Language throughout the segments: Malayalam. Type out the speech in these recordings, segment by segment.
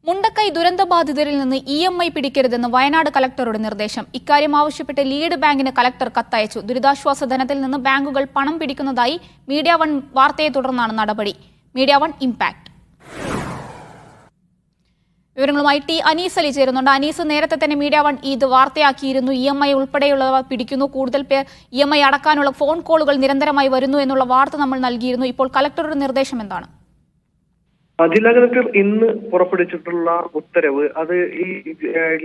മുണ്ടക്കൈ ദുരന്തബാധിതരിൽ നിന്ന് EMI പിടിക്കരുതെന്ന് വയനാട് കളക്ടറുടെ നിർദ്ദേശം. ഇക്കാര്യം ആവശ്യപ്പെട്ട് ലീഡ് ബാങ്കിന് കളക്ടർ കത്തയച്ചു. ദുരിതാശ്വാസ ധനത്തിൽ നിന്ന് ബാങ്കുകൾ പണം പിടിക്കുന്നതായി മീഡിയ വൺ വാർത്തയെ തുടർന്നാണ് നടപടി. മീഡിയ വൺ ഇംപാക്ട് വിവരങ്ങളുമായി ടി അനീസ് അലി ചേരുന്നുണ്ട്. അനീസ്, നേരത്തെ തന്നെ മീഡിയ വൺ ഇത് വാർത്തയാക്കിയിരുന്നു. EMI ഉൾപ്പെടെയുള്ളവ പിടിക്കുന്നു, കൂടുതൽ പേർ EMI അടക്കാനുള്ള ഫോൺ കോളുകൾ നിരന്തരമായി വരുന്നു എന്നുള്ള വാർത്ത നമ്മൾ നൽകിയിരുന്നു. ഇപ്പോൾ കളക്ടറുടെ നിർദ്ദേശം എന്താണ്? ജില്ലാ കളക്ടർ ഇന്ന് പുറപ്പെടുവിച്ചിട്ടുള്ള ഉത്തരവ് അത് ഈ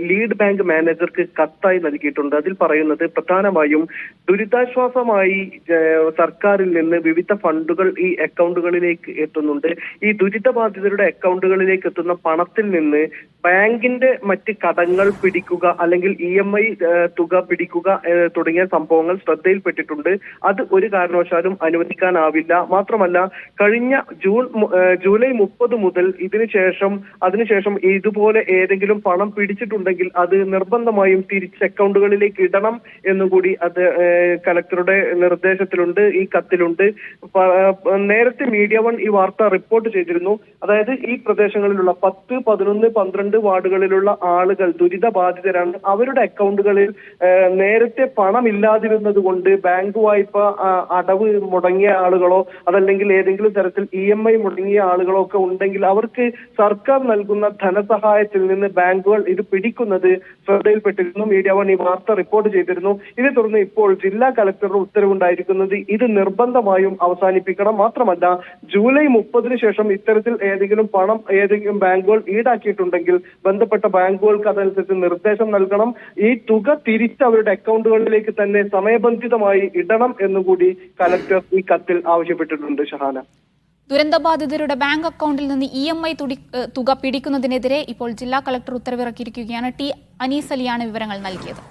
ലീഡ് ബാങ്ക് മാനേജർക്ക് കത്തായി നൽകിയിട്ടുണ്ട്. അതിൽ പറയുന്നത് പ്രധാനമായും ദുരിതാശ്വാസമായി സർക്കാരിൽ നിന്ന് വിവിധ ഫണ്ടുകൾ ഈ അക്കൗണ്ടുകളിലേക്ക് എത്തുന്നുണ്ട്. ഈ ദുരിതബാധിതരുടെ അക്കൗണ്ടുകളിലേക്ക് എത്തുന്ന പണത്തിൽ നിന്ന് ബാങ്കിന്റെ മറ്റ് കടങ്ങൾ പിടിക്കുക അല്ലെങ്കിൽ EMI തുക പിടിക്കുക തുടങ്ങിയ സംഭവങ്ങൾ ശ്രദ്ധയിൽപ്പെട്ടിട്ടുണ്ട്. അത് ഒരു കാരണവശാലും അനുവദിക്കാനാവില്ല. മാത്രമല്ല, കഴിഞ്ഞ ജൂലൈ 30 മുതൽ അതിനുശേഷം ഇതുപോലെ ഏതെങ്കിലും പണം പിടിച്ചിട്ടുണ്ടെങ്കിൽ അത് നിർബന്ധമായും തിരിച്ച് അക്കൗണ്ടുകളിലേക്ക് ഇടണം എന്നുകൂടി അത് കളക്ടറുടെ നിർദ്ദേശത്തിലുണ്ട്, ഈ കത്തിലുണ്ട്. നേരത്തെ മീഡിയ വൺ ഈ വാർത്ത റിപ്പോർട്ട് ചെയ്തിരുന്നു. അതായത് ഈ പ്രദേശങ്ങളിലുള്ള 10, 11, 12 വാർഡുകളിലുള്ള ആളുകൾ ദുരിതബാധിതരാണ്. അവരുടെ അക്കൗണ്ടുകളിൽ നേരത്തെ പണമില്ലാതിരുന്നത് കൊണ്ട് ബാങ്ക് വായ്പ അടവ് മുടങ്ങിയ ആളുകളോ അതല്ലെങ്കിൽ ഏതെങ്കിലും തരത്തിൽ EMI മുടങ്ങിയ ആളുകളോ ഒക്കെ ഉണ്ടെങ്കിൽ അവർക്ക് സർക്കാർ നൽകുന്ന ധനസഹായത്തിൽ നിന്ന് ബാങ്കുകൾ ഇത് പിടിക്കുന്നത് ശ്രദ്ധയിൽപ്പെട്ടിരുന്നു. മീഡിയ വൺ ഈ വാർത്ത റിപ്പോർട്ട് ചെയ്തിരുന്നു. ഇതേ തുടർന്ന് ഇപ്പോൾ ജില്ലാ കളക്ടറുടെ ഉത്തരവുണ്ടായിരിക്കുന്നത് ഇത് നിർബന്ധമായും അവസാനിപ്പിക്കണം. മാത്രമല്ല, ജൂലൈ 30 ശേഷം ഇത്തരത്തിൽ ഏതെങ്കിലും ബാങ്കുകൾ ഈടാക്കിയിട്ടുണ്ടെങ്കിൽ ബന്ധപ്പെട്ട ബാങ്കുകൾക്ക് അതനുസരിച്ച് നിർദ്ദേശം നൽകണം. ഈ തുക തിരിച്ച് അവരുടെ അക്കൗണ്ടുകളിലേക്ക് തന്നെ സമയബന്ധിതമായി ഇടണം എന്നുകൂടി കളക്ടർ ഈ കത്തിൽ ആവശ്യപ്പെട്ടിട്ടുണ്ട്. ഷഹാന, ദുരന്തബാധിതരുടെ ബാങ്ക് അക്കൗണ്ടിൽ നിന്ന് EMI തുക പിടിക്കുന്നതിനെതിരെ ഇപ്പോൾ ജില്ലാ കളക്ടർ ഉത്തരവിറക്കിയിരിക്കുകയാണ്. ടി അനീസ് അലിയാണ് വിവരങ്ങൾ നൽകിയത്.